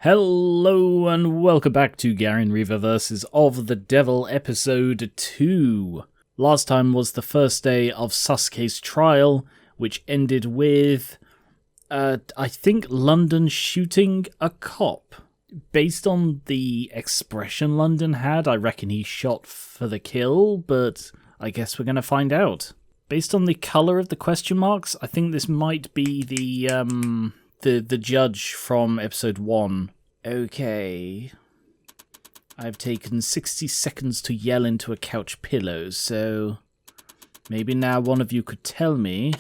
Hello and welcome back to Garen Reaver vs. of the Devil episode 2. Last time was the first day of Sasuke's trial, which ended with, I think, London shooting a cop. Based on the expression London had, I reckon he shot for the kill, but I guess we're going to find out. Based on the colour of the question marks, I think this might be the judge from episode 1. Okay. I've taken 60 seconds to yell into a couch pillow, so maybe now one of you could tell me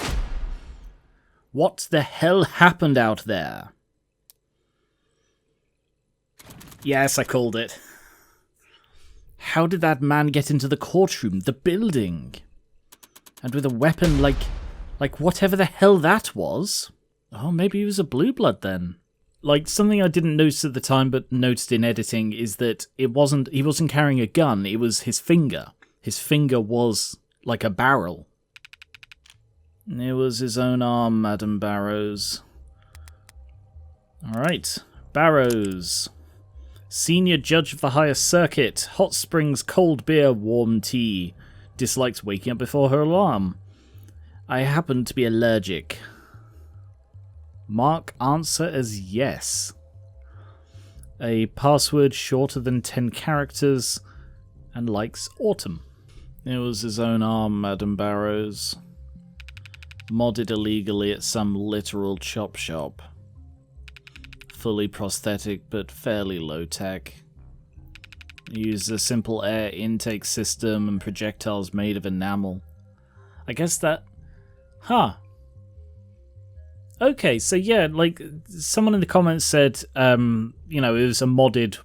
what the hell happened out there? Yes, I called it. How did that man get into the courtroom, the building? And with a weapon like whatever the hell that was? Oh, maybe he was a blue blood then. Like, something I didn't notice at the time but noticed in editing is that he wasn't carrying a gun, it was his finger. His finger was like a barrel. It was his own arm, Madam Barrows. Alright, Barrows. Senior Judge of the Highest Circuit. Hot springs, cold beer, warm tea. Dislikes waking up before her alarm. I happen to be allergic. Mark answer as yes. A password shorter than 10 characters and likes autumn. It was his own arm, Madam Barrows. Modded illegally at some literal chop shop. Fully prosthetic but fairly low tech. Used a simple air intake system and projectiles made of enamel. I guess that... Okay, so yeah, like, someone in the comments said, it was a modded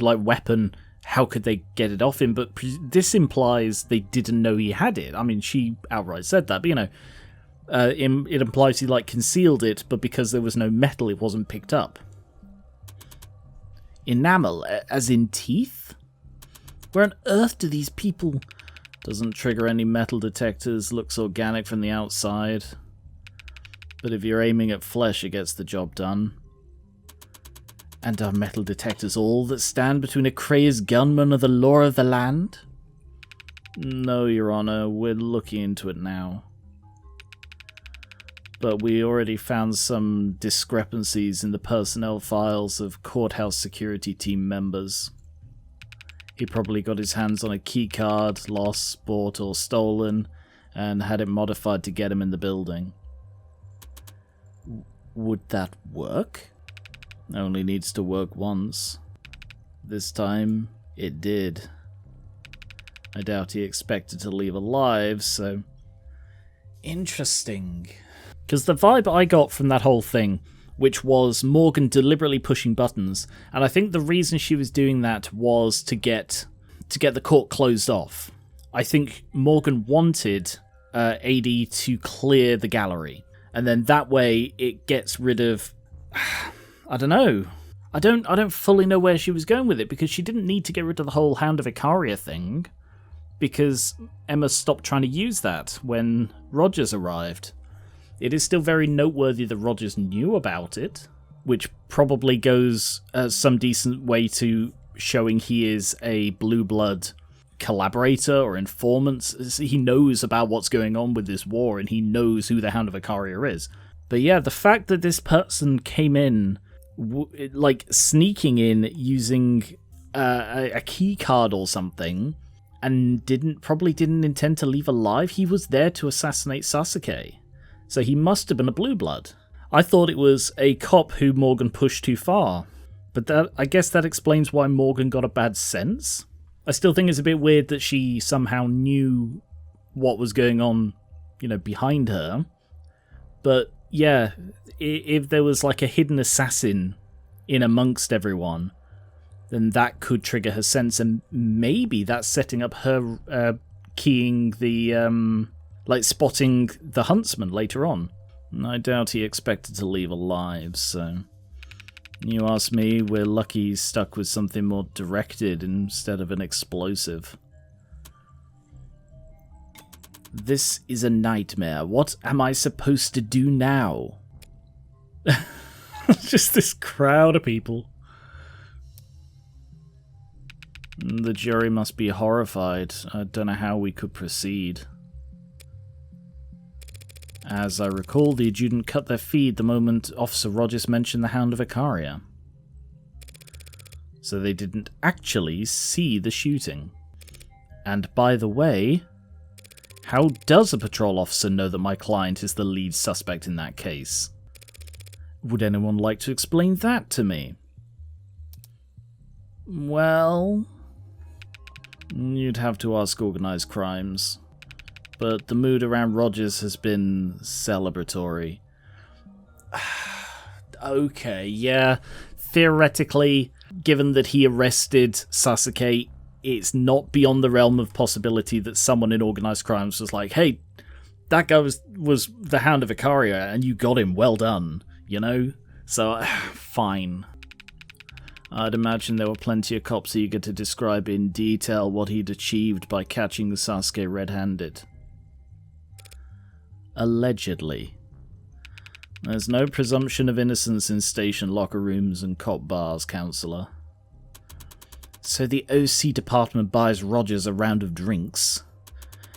like, weapon, how could they get it off him? But this implies they didn't know he had it. I mean, she outright said that, but, it implies he, like, concealed it, but because there was no metal, it wasn't picked up. Enamel, as in teeth? Where on earth do these people... Doesn't trigger any metal detectors, looks organic from the outside. But if you're aiming at flesh, it gets the job done. And are metal detectors all that stand between a crazed gunman and the law of the land? No, Your Honor, we're looking into it now. But we already found some discrepancies in the personnel files of courthouse security team members. He probably got his hands on a keycard, lost, bought, or stolen, and had it modified to get him in the building. Would that work? Only needs to work once. This time, it did. I doubt he expected to leave alive, so... Interesting. Because the vibe I got from that whole thing, which was Morgan deliberately pushing buttons, and I think the reason she was doing that was to get the court closed off. I think Morgan wanted AD to clear the gallery. And then that way it gets rid of... I don't know. I don't fully know where she was going with it, because she didn't need to get rid of the whole Hound of Icaria thing, because Emma stopped trying to use that when Rogers arrived. It is still very noteworthy that Rogers knew about it, which probably goes some decent way to showing he is a blue blood collaborator or informant. He knows about what's going on with this war, and he knows who the Hound of Icaria is. But yeah, the fact that this person came in, like sneaking in using a key card or something, and probably didn't intend to leave alive. He was there to assassinate Sasuke, so he must have been a blue blood. I thought it was a cop who Morgan pushed too far, but I guess that explains why Morgan got a bad sense. I still think it's a bit weird that she somehow knew what was going on, behind her. But yeah, if there was like a hidden assassin in amongst everyone, then that could trigger her sense, and maybe that's setting up her keying the, spotting the huntsman later on. I doubt he expected to leave alive, so... You ask me, we're lucky he's stuck with something more directed instead of an explosive. This is a nightmare. What am I supposed to do now? Just this crowd of people. The jury must be horrified. I don't know how we could proceed. As I recall, the adjutant cut their feed the moment Officer Rogers mentioned the Hound of Icaria. So they didn't actually see the shooting. And by the way, how does a patrol officer know that my client is the lead suspect in that case? Would anyone like to explain that to me? Well, you'd have to ask organised crimes. But the mood around Rogers has been celebratory. Okay, yeah. Theoretically, given that he arrested Sasuke, it's not beyond the realm of possibility that someone in organised crimes was like, hey, that guy was the Hound of Icaria and you got him, well done, you know? So, fine. I'd imagine there were plenty of cops eager to describe in detail what he'd achieved by catching Sasuke red-handed. Allegedly. There's no presumption of innocence in station locker rooms and cop bars, counsellor. So the OC department buys Rogers a round of drinks,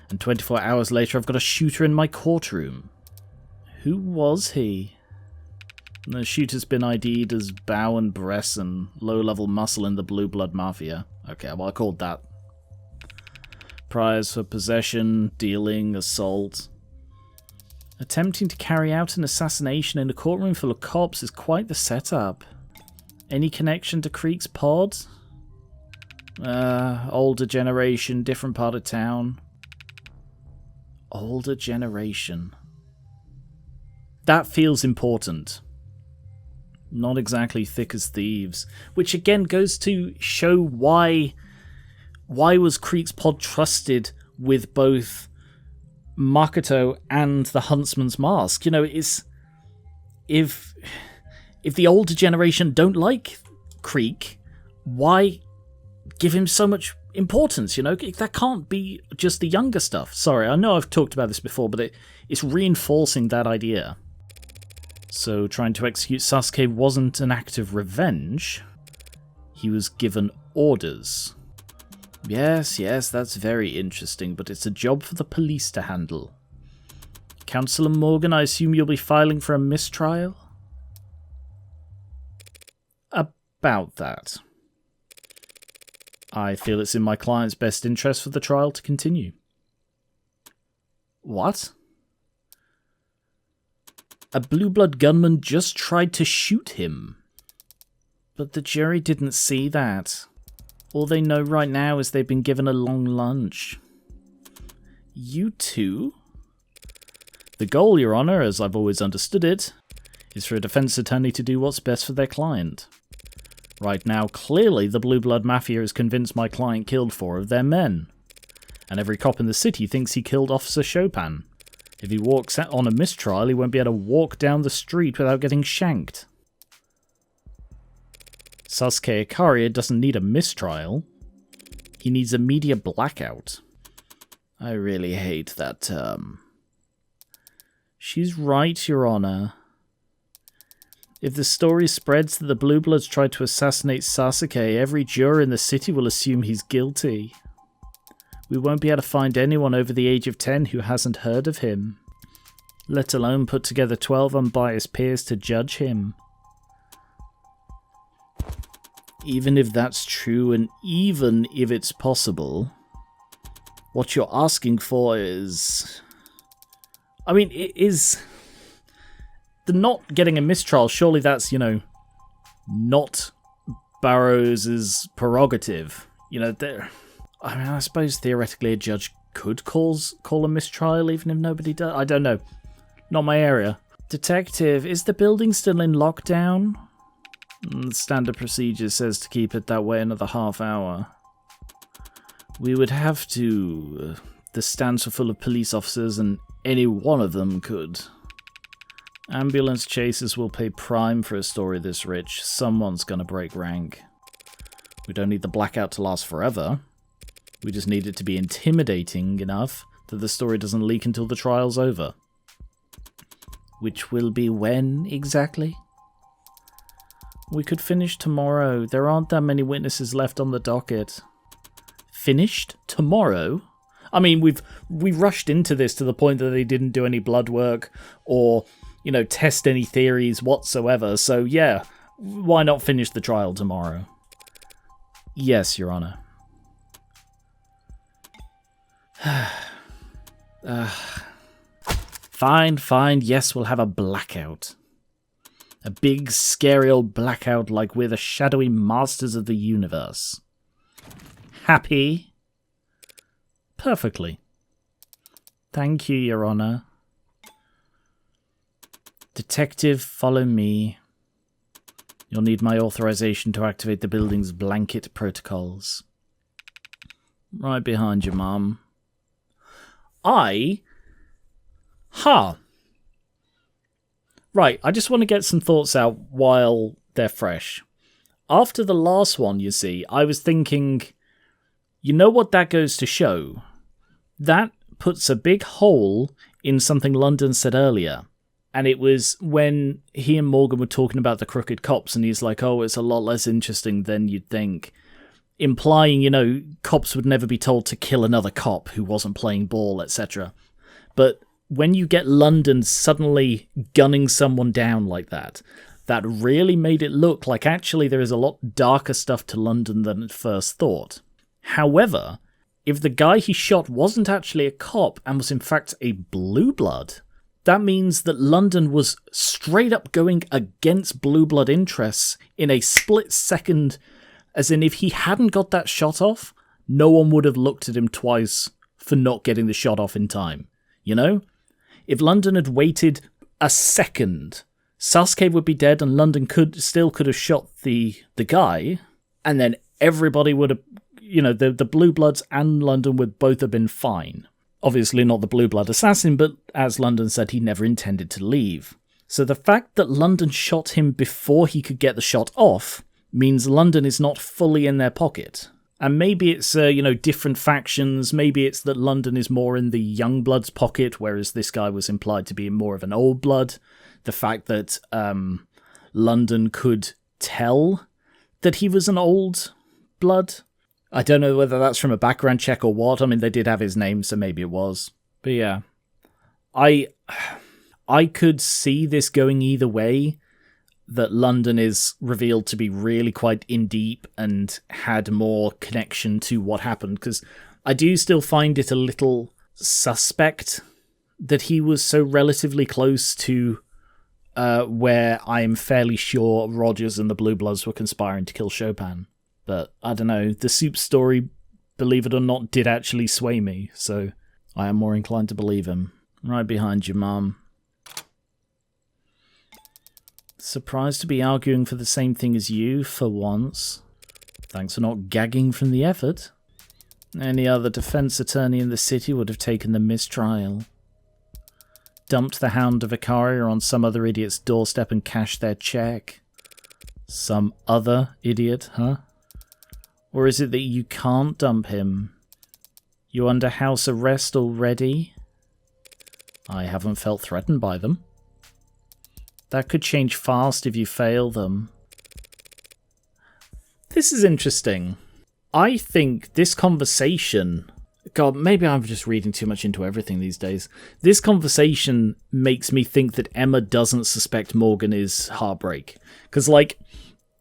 and 24 hours later I've got a shooter in my courtroom. Who was he? The shooter's been ID'd as Bow and Bress and low-level muscle in the Blue Blood Mafia. Okay, well I called that. Priors for possession, dealing, assault. Attempting to carry out an assassination in a courtroom full of cops is quite the setup. Any connection to Creek's pod? Older generation, different part of town. Older generation. That feels important. Not exactly thick as thieves. Which again goes to show why was Creek's pod trusted with both Makoto and the Huntsman's Mask. You know, it's if the older generation don't like Creek, why give him so much importance? You know, that can't be just the younger stuff. Sorry, I know I've talked about this before, but it's reinforcing that idea. So trying to execute Sasuke wasn't an act of revenge. He was given orders. Yes, that's very interesting, but it's a job for the police to handle. Councillor Morgan, I assume you'll be filing for a mistrial? About that. I feel it's in my client's best interest for the trial to continue. What? A Blue Blood gunman just tried to shoot him. But the jury didn't see that. All they know right now is they've been given a long lunch. You too? The goal, Your Honour, as I've always understood it, is for a defence attorney to do what's best for their client. Right now, clearly the Blue Blood Mafia is convinced my client killed 4 of their men. And every cop in the city thinks he killed Officer Chopin. If he walks on a mistrial, he won't be able to walk down the street without getting shanked. Sasuke Icaria doesn't need a mistrial. He needs a media blackout. I really hate that term. She's right, Your Honour. If the story spreads that the Blue Bloods tried to assassinate Sasuke, every juror in the city will assume he's guilty. We won't be able to find anyone over the age of 10 who hasn't heard of him, let alone put together 12 unbiased peers to judge him. Even if that's true, and even if it's possible, what you're asking for is... I mean, it is... The not getting a mistrial, surely that's, you know, not Barrows' prerogative. You know, I mean, I suppose theoretically a judge could call a mistrial even if nobody does. I don't know. Not my area. Detective, is the building still in lockdown? Standard procedure says to keep it that way another half hour. We would have to... the stands are full of police officers and any one of them could. Ambulance chasers will pay prime for a story this rich. Someone's gonna break rank. We don't need the blackout to last forever. We just need it to be intimidating enough that the story doesn't leak until the trial's over. Which will be when, exactly? We could finish tomorrow. There aren't that many witnesses left on the docket. Finished tomorrow? I mean, we rushed into this to the point that they didn't do any blood work or, you know, test any theories whatsoever. So yeah, why not finish the trial tomorrow? Yes, Your Honor. Fine. Yes, we'll have a blackout. A big, scary old blackout like we're the shadowy masters of the universe. Happy? Perfectly. Thank you, Your Honor. Detective, follow me. You'll need my authorization to activate the building's blanket protocols. Right behind you, Mom. Right, I just want to get some thoughts out while they're fresh. After the last one, you see, I was thinking, you know what that goes to show? That puts a big hole in something London said earlier. And it was when he and Morgan were talking about the crooked cops, and he's like, oh, it's a lot less interesting than you'd think. Implying, you know, cops would never be told to kill another cop who wasn't playing ball, etc. But when you get London suddenly gunning someone down like that, that really made it look like actually there is a lot darker stuff to London than at first thought. However, if the guy he shot wasn't actually a cop and was in fact a blue blood, that means that London was straight up going against blue blood interests in a split second, as in if he hadn't got that shot off, no one would have looked at him twice for not getting the shot off in time. You know? If London had waited a second, Sasuke would be dead and London could have shot the guy, and then everybody would have, you know, the Blue Bloods and London would both have been fine. Obviously not the Blue Blood assassin, but as London said, he never intended to leave. So the fact that London shot him before he could get the shot off means London is not fully in their pocket. And maybe it's, different factions. Maybe it's that London is more in the young blood's pocket, whereas this guy was implied to be more of an old blood. The fact that London could tell that he was an old blood. I don't know whether that's from a background check or what. I mean, they did have his name, so maybe it was. But yeah, I could see this going either way. That London is revealed to be really quite in deep and had more connection to what happened, because I do still find it a little suspect that he was so relatively close to where I'm fairly sure Rogers and the Blue Bloods were conspiring to kill Chopin. But I don't know, the Soup story, believe it or not, did actually sway me, so I am more inclined to believe him. Right behind you, Mom. Surprised to be arguing for the same thing as you, for once. Thanks for not gagging from the effort. Any other defense attorney in the city would have taken the mistrial. Dumped the Hound of Vicaria on some other idiot's doorstep and cashed their check. Some other idiot, huh? Or is it that you can't dump him? You under house arrest already? I haven't felt threatened by them. That could change fast if you fail them. This is interesting. I think this conversation... God, maybe I'm just reading too much into everything these days. This conversation makes me think that Emma doesn't suspect Morgan is Heartbreak. Because,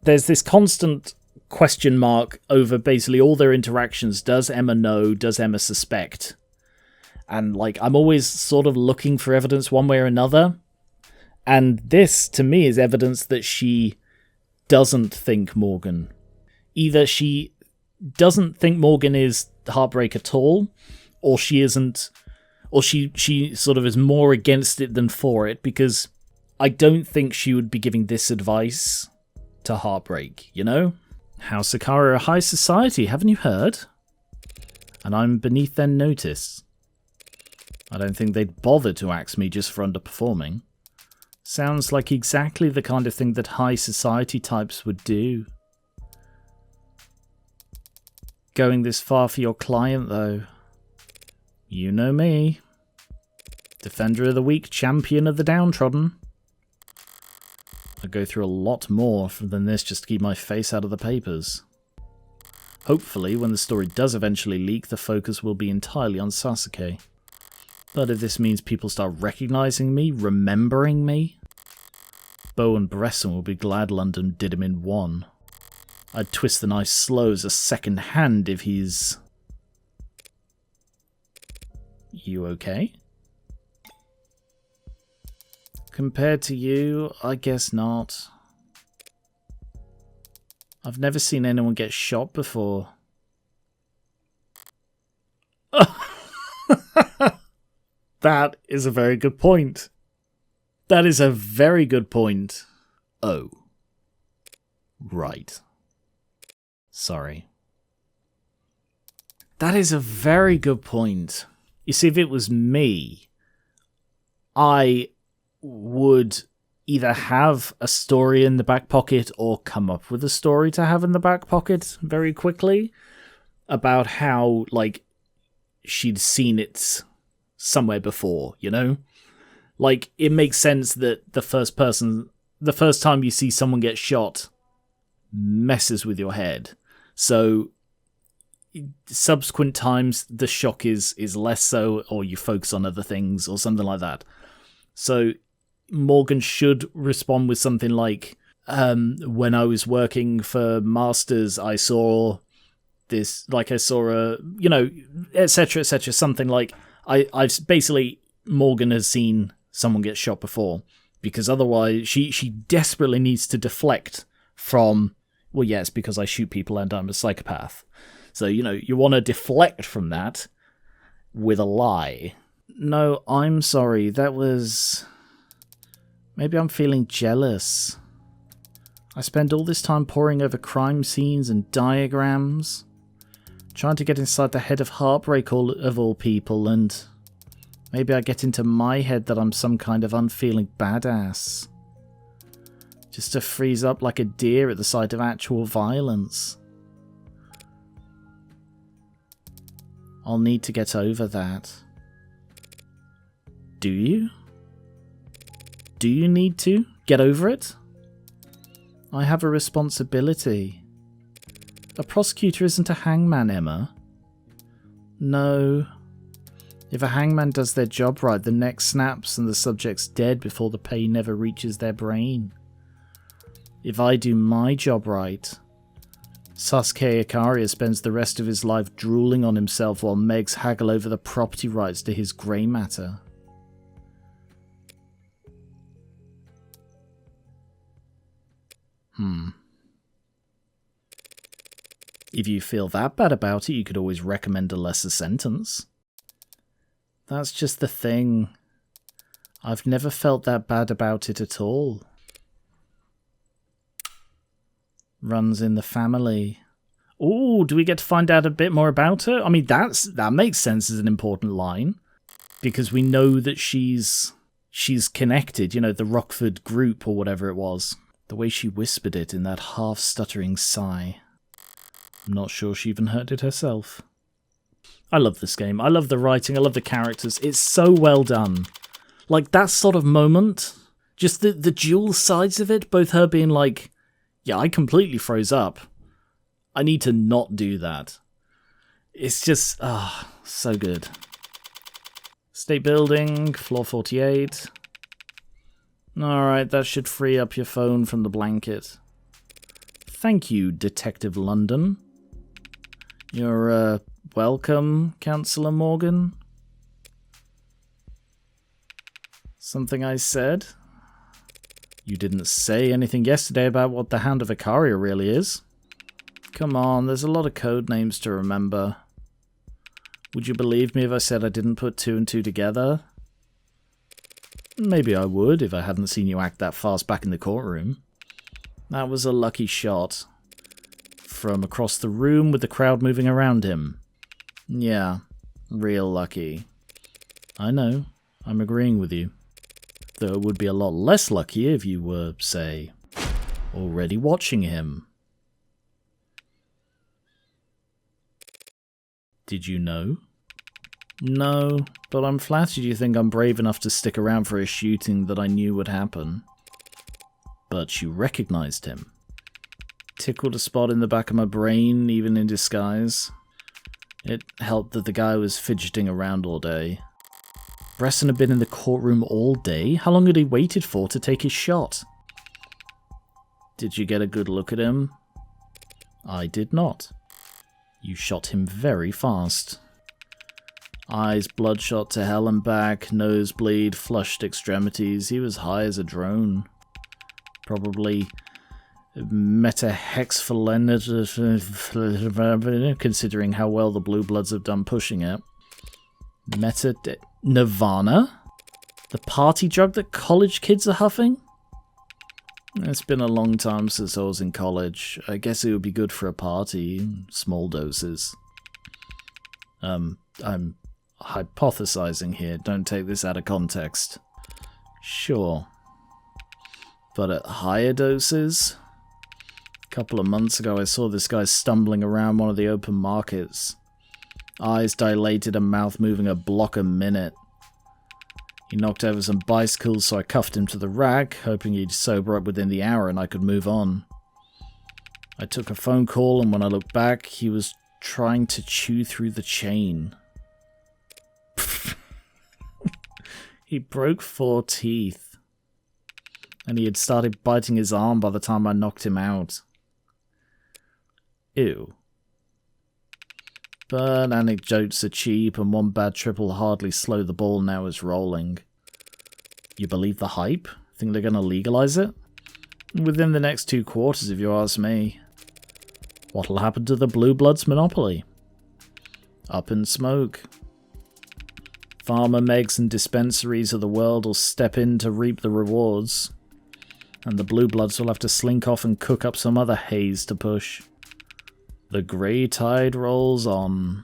there's this constant question mark over basically all their interactions. Does Emma know? Does Emma suspect? And, I'm always sort of looking for evidence one way or another. And this, to me, is evidence that she doesn't think Morgan. Either she doesn't think Morgan is Heartbreak at all, or she isn't, or she sort of is more against it than for it, because I don't think she would be giving this advice to Heartbreak, you know? House Sakara are high society, haven't you heard? And I'm beneath their notice. I don't think they'd bother to axe me just for underperforming. Sounds like exactly the kind of thing that high society types would do. Going this far for your client, though. You know me. Defender of the weak, champion of the downtrodden. I go through a lot more than this just to keep my face out of the papers. Hopefully, when the story does eventually leak, the focus will be entirely on Sasuke. But if this means people start recognizing me, remembering me, Bo and Bresson will be glad London did him in one. I'd twist the knife slow as a second hand if he's... You okay? Compared to you, I guess not. I've never seen anyone get shot before. That is a very good point. That is a very good point. Oh. Right. Sorry. That is a very good point. You see, if it was me, I would either have a story in the back pocket or come up with a story to have in the back pocket very quickly about how, like, she'd seen it somewhere before, you know? Like, it makes sense that the first time you see someone get shot messes with your head. So subsequent times the shock is less so, or you focus on other things or something like that. So Morgan should respond with something like, when I was working for Masters, I saw this, like I saw a, you know, etc., etc., something like, I've basically, Morgan has seen someone get shot before, because otherwise she desperately needs to deflect from, well, yes, because I shoot people and I'm a psychopath. So, you know, you want to deflect from that with a lie. No, I'm sorry, that was... Maybe I'm feeling jealous. I spend all this time poring over crime scenes and diagrams, trying to get inside the head of Heartbreak of all people, and maybe I get into my head that I'm some kind of unfeeling badass. Just to freeze up like a deer at the sight of actual violence. I'll need to get over that. Do you? Do you need to get over it? I have a responsibility. A prosecutor isn't a hangman, Emma. No. If a hangman does their job right, the neck snaps and the subject's dead before the pain ever reaches their brain. If I do my job right, Sasuke Ikaria spends the rest of his life drooling on himself while Megs haggle over the property rights to his grey matter. If you feel that bad about it, you could always recommend a lesser sentence. That's just the thing. I've never felt that bad about it at all. Runs in the family. Ooh, do we get to find out a bit more about her? I mean, that makes sense as an important line, because we know that she's connected, you know, the Rockford group or whatever it was. The way she whispered it in that half-stuttering sigh. I'm not sure she even heard it herself. I love this game. I love the writing. I love the characters. It's so well done. Like, that sort of moment, just the dual sides of it, both her being like, yeah, I completely froze up. I need to not do that. It's just, so good. State building, floor 48. Alright, that should free up your phone from the blanket. Thank you, Detective London. You're, welcome, Councillor Morgan. Something I said? You didn't say anything yesterday about what the Hound of Ikaria really is. Come on, there's a lot of code names to remember. Would you believe me if I said I didn't put two and two together? Maybe I would if I hadn't seen you act that fast back in the courtroom. That was a lucky shot. From across the room with the crowd moving around him. Yeah, real lucky. I know, I'm agreeing with you. Though it would be a lot less lucky if you were, say, already watching him. Did you know? No, but I'm flattered you think I'm brave enough to stick around for a shooting that I knew would happen. but you recognized him. Tickled a spot in the back of my brain, even in disguise. It helped that the guy was fidgeting around all day. Bresson had been in the courtroom all day? How long had he waited for to take his shot? Did you get a good look at him? I did not. You shot him very fast. Eyes bloodshot to hell and back, nosebleed, flushed extremities. He was high as a drone. Probably metahexphelenid, considering how well the Blue Bloods have done pushing it. Nirvana? The party drug that college kids are huffing? It's been a long time since I was in college. I guess it would be good for a party. Small doses. I'm hypothesizing here. Don't take this out of context. Sure. But at higher doses? A couple of months ago I saw this guy stumbling around one of the open markets. Eyes dilated and mouth moving a block a minute. He knocked over some bicycles, so I cuffed him to the rack, hoping he'd sober up within the hour and I could move on. I took a phone call, and when I looked back, he was trying to chew through the chain. He broke 4 teeth. And he had started biting his arm by the time I knocked him out. Ew. But anecdotes are cheap, and one bad trip will hardly slow the ball now it's rolling. You believe the hype? Think they're going to legalize it? Within the next 2 quarters, if you ask me. What'll happen to the Blue Bloods monopoly? Up in smoke. Pharma megs and dispensaries of the world will step in to reap the rewards. And the Blue Bloods will have to slink off and cook up some other haze to push. The grey tide rolls on.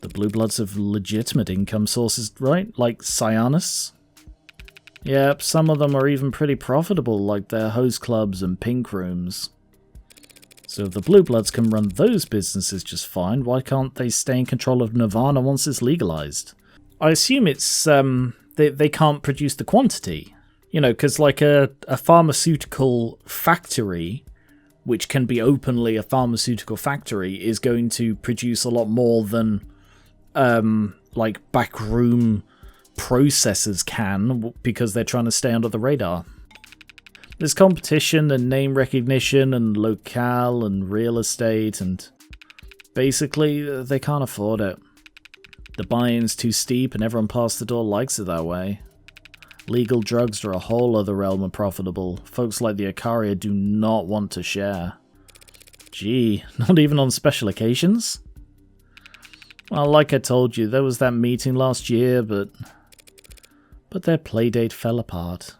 The Blue Bloods have legitimate income sources, right? Like cyanists? Yep, some of them are even pretty profitable, like their host clubs and pink rooms. So if the Blue Bloods can run those businesses just fine, why can't they stay in control of Nirvana once it's legalized? I assume it's, they can't produce the quantity. You know, because like a pharmaceutical factory, which can be openly a pharmaceutical factory, is going to produce a lot more than, like, backroom processors can, because they're trying to stay under the radar. There's competition and name recognition and locale and real estate, and basically, they can't afford it. The buy-in's too steep, and everyone past the door likes it that way. Legal drugs are a whole other realm of profitable. Folks like the Icaria do not want to share. Gee, not even on special occasions? Well, like I told you, there was that meeting last year, but their playdate fell apart.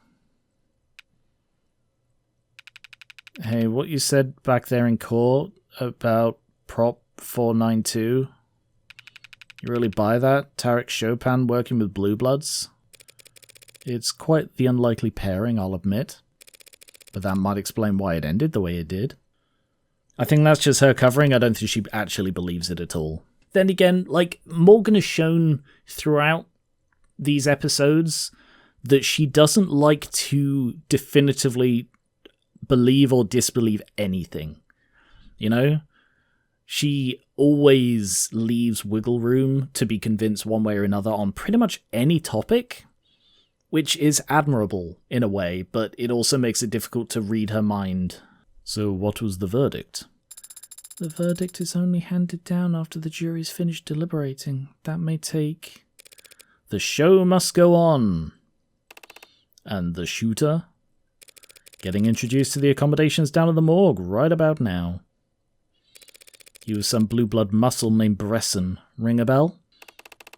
Hey, what you said back there in court about Prop 492? You really buy that? Tarek Chopin working with Blue Bloods? It's quite the unlikely pairing, I'll admit. But that might explain why it ended the way it did. I think that's just her covering. I don't think she actually believes it at all. Then again, like, Morgan has shown throughout these episodes that she doesn't like to definitively believe or disbelieve anything. You know? She always leaves wiggle room to be convinced one way or another on pretty much any topic, which is admirable in a way, but it also makes it difficult to read her mind. So what was the verdict? The verdict is only handed down after the jury's finished deliberating. That may take... The show must go on. And the shooter? Getting introduced to the accommodations down at the morgue right about now. He was some blue blood muscle named Bresson. Ring a bell?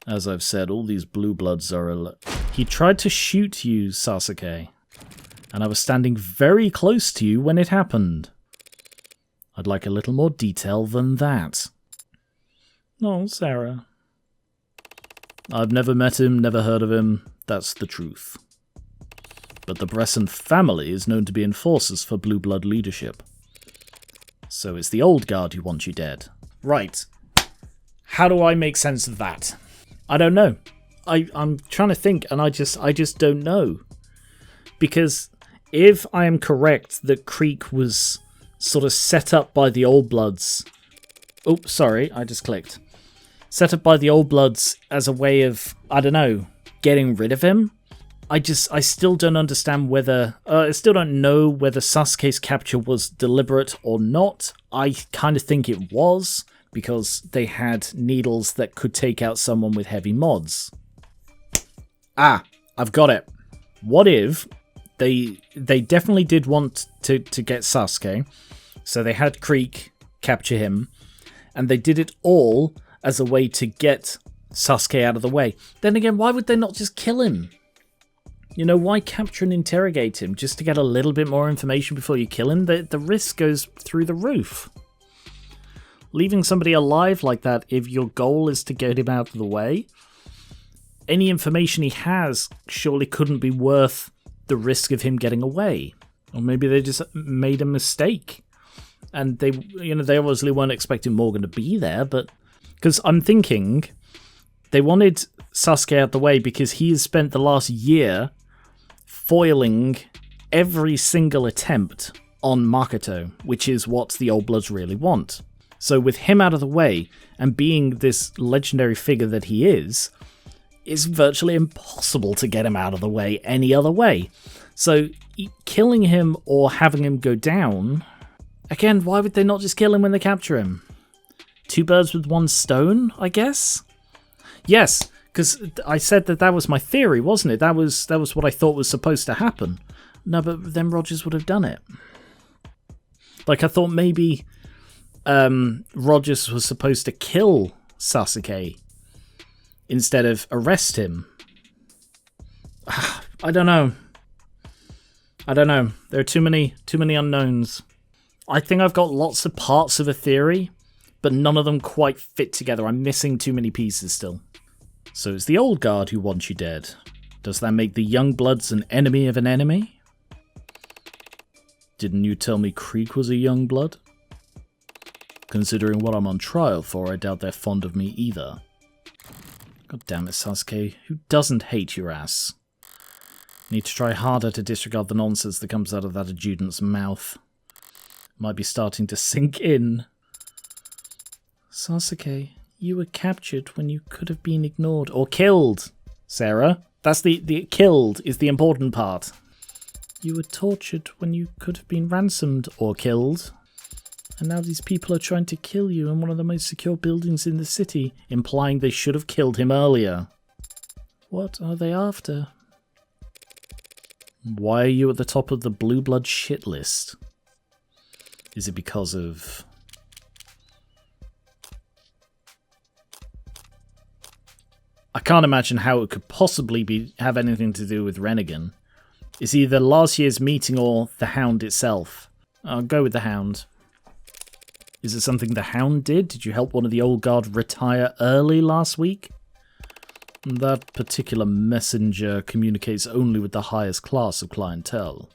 As I've said, all these Blue Bloods are... He tried to shoot you, Sasuke. And I was standing very close to you when it happened. I'd like a little more detail than that. Oh, Sarah. I've never met him, never heard of him. That's the truth. But the Bresson family is known to be enforcers for Blue Blood leadership. So it's the old guard who wants you dead. Right. How do I make sense of that? I don't know. I'm trying to think, and I just don't know. Because if I am correct that Creek was sort of set up by the Old Bloods... Oh, sorry, I just clicked. Set up by the Old Bloods as a way of, I don't know, getting rid of him. I still don't understand whether... I still don't know whether Sasuke's capture was deliberate or not. I kind of think it was, because they had needles that could take out someone with heavy mods. Ah, I've got it. What if they definitely did want to get Sasuke, so they had Creek capture him, and they did it all as a way to get Sasuke out of the way. Then again, why would they not just kill him? You know, why capture and interrogate him just to get a little bit more information before you kill him? The risk goes through the roof. Leaving somebody alive like that, if your goal is to get him out of the way, any information he has surely couldn't be worth the risk of him getting away. Or maybe they just made a mistake. And they obviously weren't expecting Morgan to be there, but... Because I'm thinking they wanted Sasuke out the way because he has spent the last year foiling every single attempt on Makoto, which is what the Old Bloods really want. So with him out of the way, and being this legendary figure that he is, it's virtually impossible to get him out of the way any other way. So killing him or having him go down... Again, why would they not just kill him when they capture him? Two birds with one stone, I guess? Yes, because I said that was my theory, wasn't it? That was what I thought was supposed to happen. No, but then Rogers would have done it. Like, I thought maybe Rogers was supposed to kill Sasuke instead of arrest him. I don't know. There are too many unknowns. I think I've got lots of parts of a theory, but none of them quite fit together. I'm missing too many pieces still. So it's the old guard who wants you dead. Does that make the young bloods an enemy of an enemy? Didn't you tell me Creek was a young blood? Considering what I'm on trial for, I doubt they're fond of me either. God damn it, Sasuke. Who doesn't hate your ass? Need to try harder to disregard the nonsense that comes out of that adjutant's mouth. Might be starting to sink in. Sasuke, you were captured when you could have been ignored. Or killed, Sarah. That's the killed is the important part. You were tortured when you could have been ransomed or killed. And now these people are trying to kill you in one of the most secure buildings in the city, implying they should have killed him earlier. What are they after? Why are you at the top of the blue blood shit list? Is it because of... I can't imagine how it could possibly have anything to do with Rennigan. It's either last year's meeting or the Hound itself. I'll go with the Hound. Is it something the Hound did? Did you help one of the old guard retire early last week? That particular messenger communicates only with the highest class of clientele.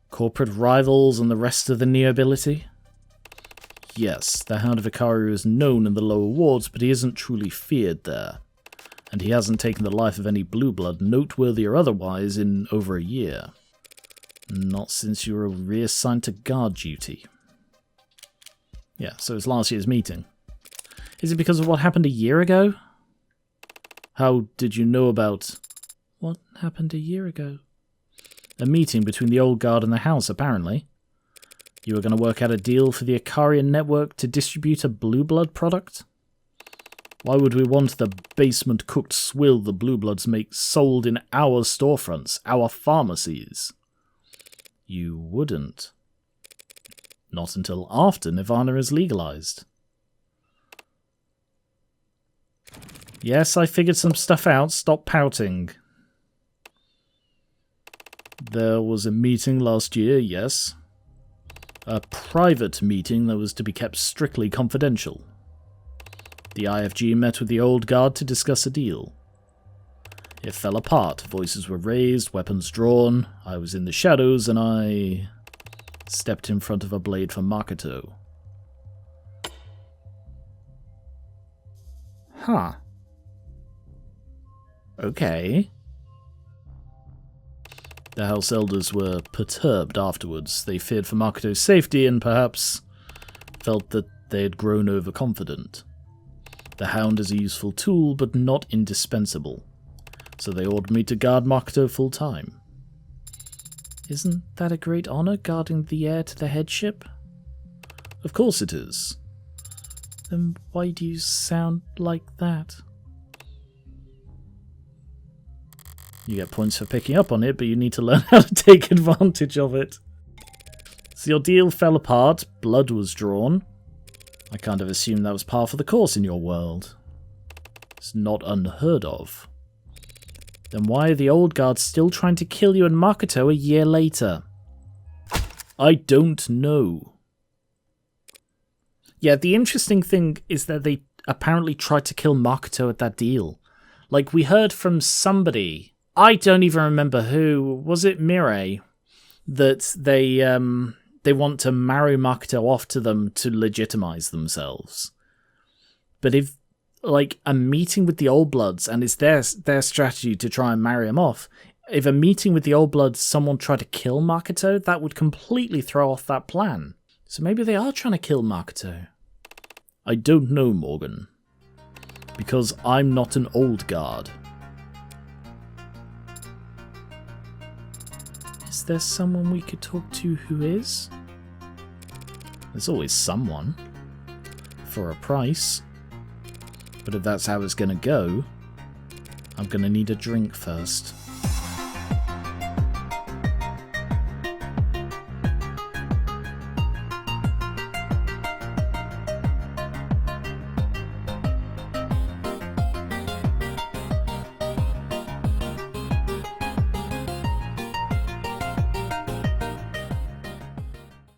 Corporate rivals and the rest of the nobility? Yes, the Hound of Ikaru is known in the lower wards, but he isn't truly feared there. And he hasn't taken the life of any blue blood, noteworthy or otherwise, in over a year. Not since you were reassigned to guard duty. Yeah, so it's last year's meeting. Is it because of what happened a year ago? How did you know about... What happened a year ago? A meeting between the old guard and the house, apparently. You were going to work out a deal for the Ikarian network to distribute a blue blood product? Why would we want the basement cooked swill the blue bloods make sold in our storefronts, our pharmacies? You wouldn't. Not until after Nirvana is legalized. Yes, I figured some stuff out. Stop pouting. There was a meeting last year, yes. A private meeting that was to be kept strictly confidential. The IFG met with the old guard to discuss a deal. It fell apart. Voices were raised, weapons drawn. I was in the shadows and I stepped in front of a blade for Makoto. Huh. Okay. The House Elders were perturbed afterwards. They feared for Makoto's safety and perhaps felt that they had grown overconfident. The Hound is a useful tool, but not indispensable, so they ordered me to guard Makoto full-time. Isn't that a great honor, guarding the heir to the headship? Of course it is. Then why do you sound like that? You get points for picking up on it, but you need to learn how to take advantage of it. So your deal fell apart, blood was drawn. I kind of assumed that was par for the course in your world. It's not unheard of. Then why are the old guards still trying to kill you and Makoto a year later? I don't know. Yeah, the interesting thing is that they apparently tried to kill Makoto at that deal. Like, we heard from somebody, I don't even remember who, was it Mirai? That they want to marry Makoto off to them to legitimize themselves. But if, like, a meeting with the Old Bloods, and it's their strategy to try and marry him off, if a meeting with the Old Bloods, someone tried to kill Makoto, that would completely throw off that plan. So maybe they are trying to kill Makoto. I don't know, Morgan. Because I'm not an old guard. Is there someone we could talk to who is? There's always someone. For a price. But if that's how it's gonna go, I'm gonna need a drink first.